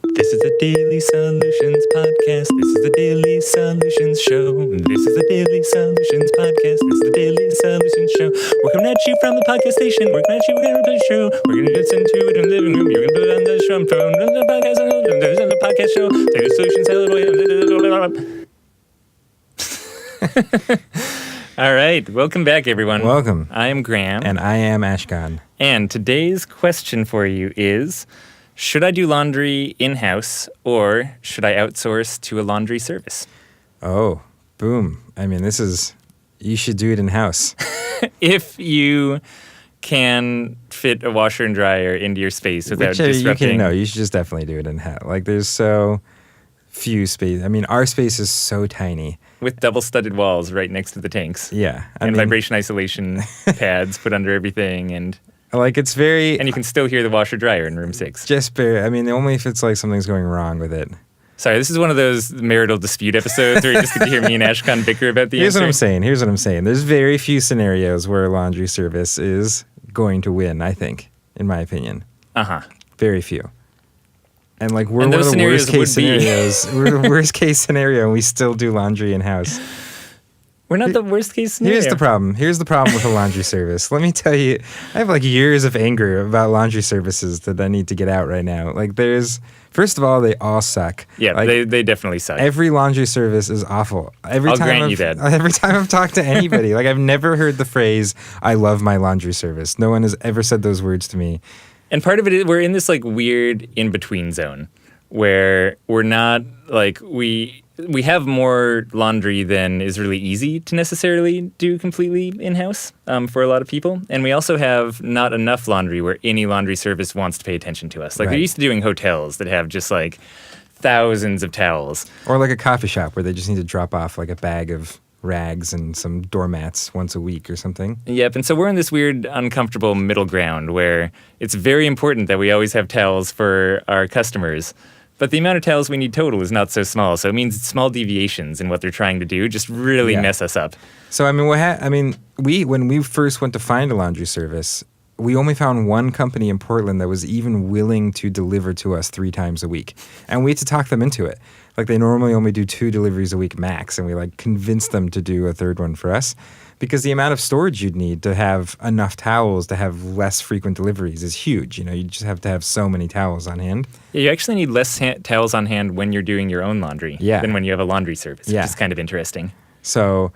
This is the Daily Solutions Podcast. This is the Daily Solutions Show. This is the Daily Solutions Podcast. This is the Daily Solutions Show. We're coming at you from the podcast station. We're coming at you from the show. We're going to listen to it in the living room. You're going to put it on the show. I'm throwing it on the podcast. There's on the podcast show. Daily Solutions. All right. Welcome back, everyone. Welcome. I am Graham. And I am Ashkahn. And today's question for you is, should I do laundry in-house or should I outsource to a laundry service? Oh, boom. I mean, you should do it in-house. If you can fit a washer and dryer into your space without disrupting. You should just definitely do it in-house. Like, there's so few space. I mean, our space is so tiny. With double-studded walls right next to the tanks. Yeah. And vibration isolation pads put under everything and... Like, it's very... And you can still hear the washer dryer in room 6. Just barely. I mean, only if it's like something's going wrong with it. Sorry, this is one of those marital dispute episodes where you just get to hear me and Ashkahn bicker about the Here's answer. Here's what I'm saying. There's very few scenarios where a laundry service is going to win, I think, in my opinion. Uh-huh. Very few. And like, we're one of the worst case scenarios. We're the worst case scenario, and we still do laundry in-house. We're not the worst case scenario. Here's the problem with a laundry service. Let me tell you, I have like years of anger about laundry services that I need to get out right now. Like, first of all, they all suck. Yeah, like, they definitely suck. Every laundry service is awful. I'll grant you that. Every time I've talked to anybody, like, I've never heard the phrase, I love my laundry service. No one has ever said those words to me. And part of it is we're in this like weird in-between zone where we're not like we have more laundry than is really easy to necessarily do completely in-house for a lot of people. And we also have not enough laundry where any laundry service wants to pay attention to us. Like, they're used to doing hotels that have just like thousands of towels. Or like a coffee shop where they just need to drop off like a bag of rags and some doormats once a week or something. Yep, and so we're in this weird, uncomfortable middle ground where it's very important that we always have towels for our customers. But the amount of towels we need total is not so small, so it means small deviations in what they're trying to do just really mess us up. So I mean, when we first went to find a laundry service, we only found one company in Portland that was even willing to deliver to us 3 times a week, and we had to talk them into it. Like, they normally only do 2 deliveries a week max, and we like convinced them to do a 3rd one for us. Because the amount of storage you'd need to have enough towels to have less frequent deliveries is huge. You know, you just have to have so many towels on hand. Yeah, you actually need less towels on hand when you're doing your own laundry than when you have a laundry service, which is kind of interesting. So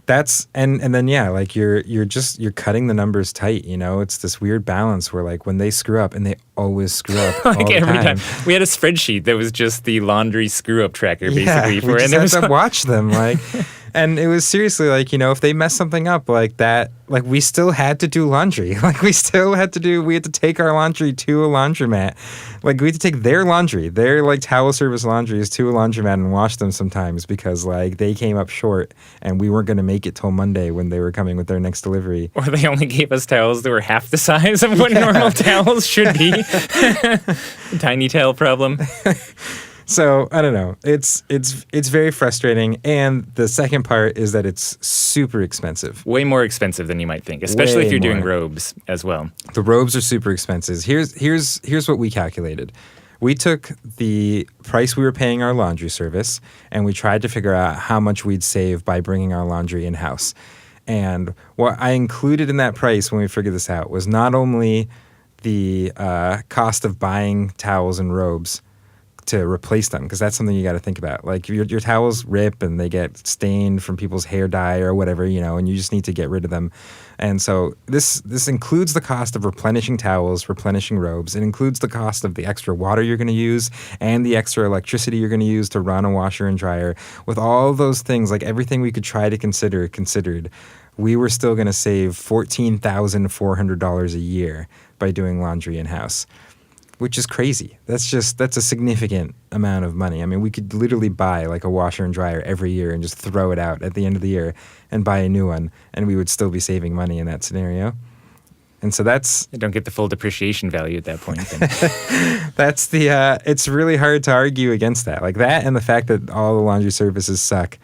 that's and then like you're cutting the numbers tight, you know. It's this weird balance where like when they screw up, and they always screw up like all the every time. We had a spreadsheet that was just the laundry screw up tracker basically we just had to watch them like. And it was seriously like, you know, if they mess something up like that, like, we still had to do laundry. Like, we had to take our laundry to a laundromat. Like, we had to take their laundry, their like towel service laundries, to a laundromat and wash them sometimes because like they came up short and we weren't going to make it till Monday when they were coming with their next delivery. Or they only gave us towels that were half the size of what normal towels should be. Tiny towel problem. So, I don't know. It's very frustrating. And the second part is that it's super expensive. Way more expensive than you might think, especially if you're doing robes as well. The robes are super expensive. Here's what we calculated. We took the price we were paying our laundry service, and we tried to figure out how much we'd save by bringing our laundry in-house. And what I included in that price when we figured this out was not only the cost of buying towels and robes to replace them, because that's something you got to think about. Like, your towels rip and they get stained from people's hair dye or whatever, you know, and you just need to get rid of them. And so this includes the cost of replenishing towels, replenishing robes. It includes the cost of the extra water you're going to use and the extra electricity you're going to use to run a washer and dryer. With all those things, like everything we could try to considered, we were still going to save $14,400 a year by doing laundry in-house. Which is crazy. That's a significant amount of money. I mean, we could literally buy like a washer and dryer every year and just throw it out at the end of the year and buy a new one, and we would still be saving money in that scenario. And so that's... You don't get the full depreciation value at that point. That's it's really hard to argue against that. Like, that and the fact that all the laundry services suck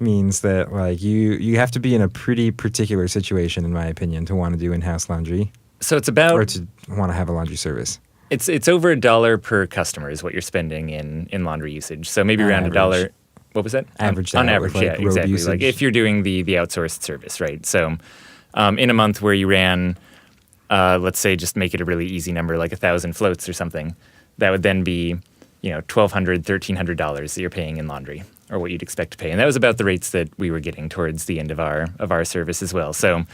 means that like you have to be in a pretty particular situation, in my opinion, to want to do in-house laundry. So it's about... Or to want to have a laundry service. It's over $1 per customer is what you're spending in laundry usage. So maybe around $1. What was that? Average on out average, with, yeah, like, robe exactly. usage. Like if you're doing the outsourced service, right? So in a month where you ran, let's say, just make it a really easy number, like 1,000 floats or something, that would then be, $1,200, $1,300 that you're paying in laundry, or what you'd expect to pay. And that was about the rates that we were getting towards the end of our service as well. So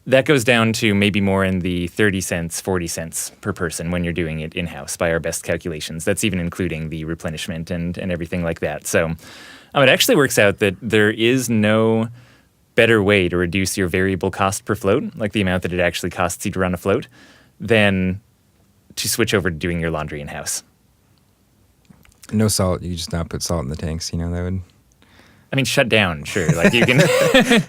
that goes down to maybe more in the 30 cents, 40 cents per person when you're doing it in-house by our best calculations. That's even including the replenishment and everything like that. So it actually works out that there is no better way to reduce your variable cost per float, like the amount that it actually costs you to run a float, than to switch over to doing your laundry in-house. No salt. You just not put salt in the tanks. That would... I mean, shut down, sure. Like you can.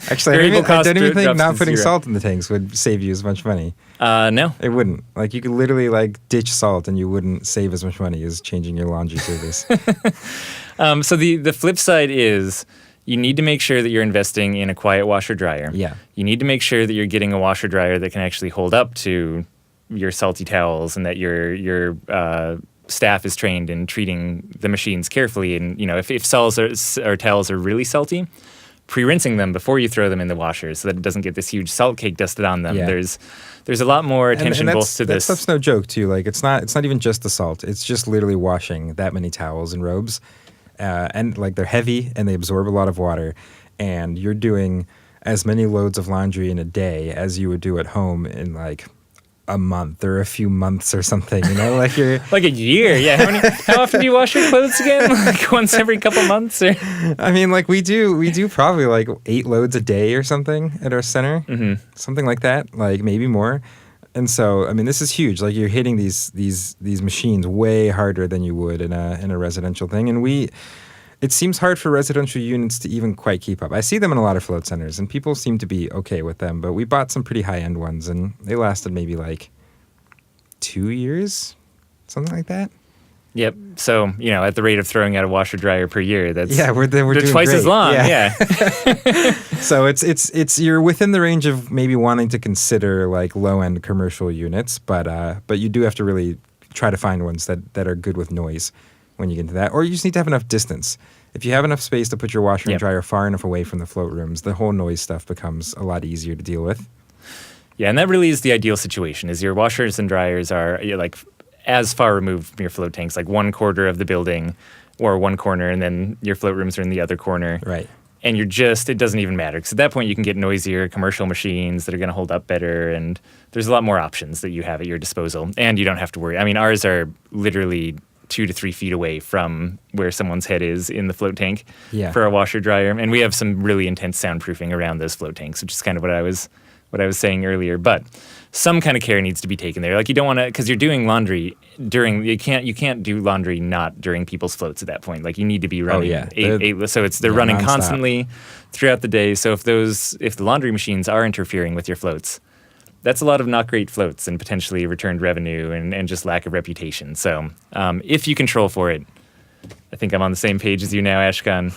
Actually, I don't even think not putting salt in the tanks would save you as much money. No, it wouldn't. Like you could literally ditch salt and you wouldn't save as much money as changing your laundry service. So the flip side is you need to make sure that you're investing in a quiet washer dryer. Yeah. You need to make sure that you're getting a washer dryer that can actually hold up to your salty towels, and that your staff is trained in treating the machines carefully. And if towels are really salty, pre-rinsing them before you throw them in the washer so that it doesn't get this huge salt cake dusted on them. Yeah. There's a lot more attention both to this. That stuff's no joke too. Like it's not even just the salt. It's just literally washing that many towels and robes, and like they're heavy and they absorb a lot of water, and you're doing as many loads of laundry in a day as you would do at home in like a month or a few months or something, like you're like a year. Yeah. How often do you wash your clothes again? Like once every couple months? Or? I mean, like we do probably like 8 loads a day or something at our center, something like that, like maybe more. And so, I mean, this is huge. Like you're hitting these machines way harder than you would in a residential thing. And it seems hard for residential units to even quite keep up. I see them in a lot of float centers, and people seem to be okay with them. But we bought some pretty high-end ones, and they lasted maybe like 2 yees, something like that. Yep. So, at the rate of throwing out a washer dryer per year, we're doing twice great. as long. Yeah. So it's you're within the range of maybe wanting to consider like low-end commercial units, but you do have to really try to find ones that are good with noise when you get into that, or you just need to have enough distance. If you have enough space to put your washer and dryer far enough away from the float rooms, the whole noise stuff becomes a lot easier to deal with. Yeah, and that really is the ideal situation, is your washers and dryers are like as far removed from your float tanks, like 1/4 of the building or one corner, and then your float rooms are in the other corner. Right. And it doesn't even matter, because at that point you can get noisier commercial machines that are going to hold up better, and there's a lot more options that you have at your disposal, and you don't have to worry. I mean, ours are literally 2 to 3 feet away from where someone's head is in the float tank for a washer dryer, and we have some really intense soundproofing around those float tanks, which is kind of what I was saying earlier. But some kind of care needs to be taken there. Like you don't want to, because you're doing laundry you can't do laundry not during people's floats at that point. Like you need to be running eight, so they're running nonstop, constantly throughout the day. So if the laundry machines are interfering with your floats, that's a lot of not great floats and potentially returned revenue and just lack of reputation. So if you control for it, I think I'm on the same page as you now, Ashkahn.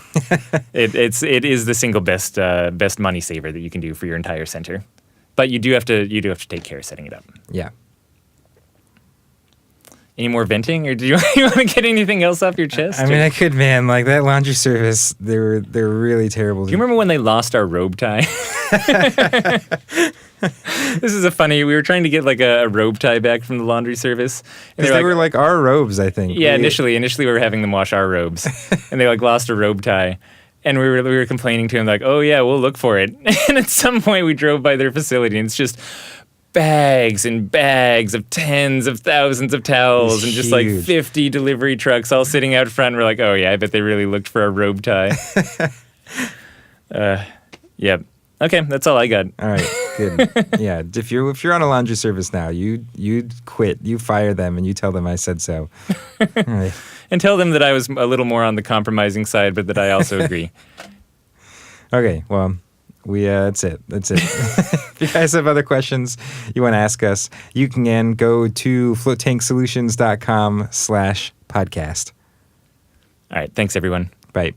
It is the single best money saver that you can do for your entire center. But you do have to take care of setting it up. Yeah. Any more venting, or do you want to get anything else off your chest? I mean, I could, man. Like that laundry service, they were really terrible. Do you remember when they lost our robe tie? This is we were trying to get like a robe tie back from the laundry service. Because they were like our robes, I think. Yeah, initially we were having them wash our robes, and they like lost a robe tie. And we were complaining to him like, oh yeah, we'll look for it. And at some point we drove by their facility, and it's just bags and bags of tens of thousands of towels and just like 50 delivery trucks all sitting out front. And we're like, oh yeah, I bet they really looked for a robe tie. Yeah. Okay, that's all I got. All right, good. Yeah, if you're on a laundry service now, you quit, you fire them, and you tell them I said so. All right. And tell them that I was a little more on the compromising side, but that I also agree. Okay, well, that's it. If you guys have other questions you want to ask us, you can go to floatanksolutions.com/podcast. All right, thanks everyone. Bye.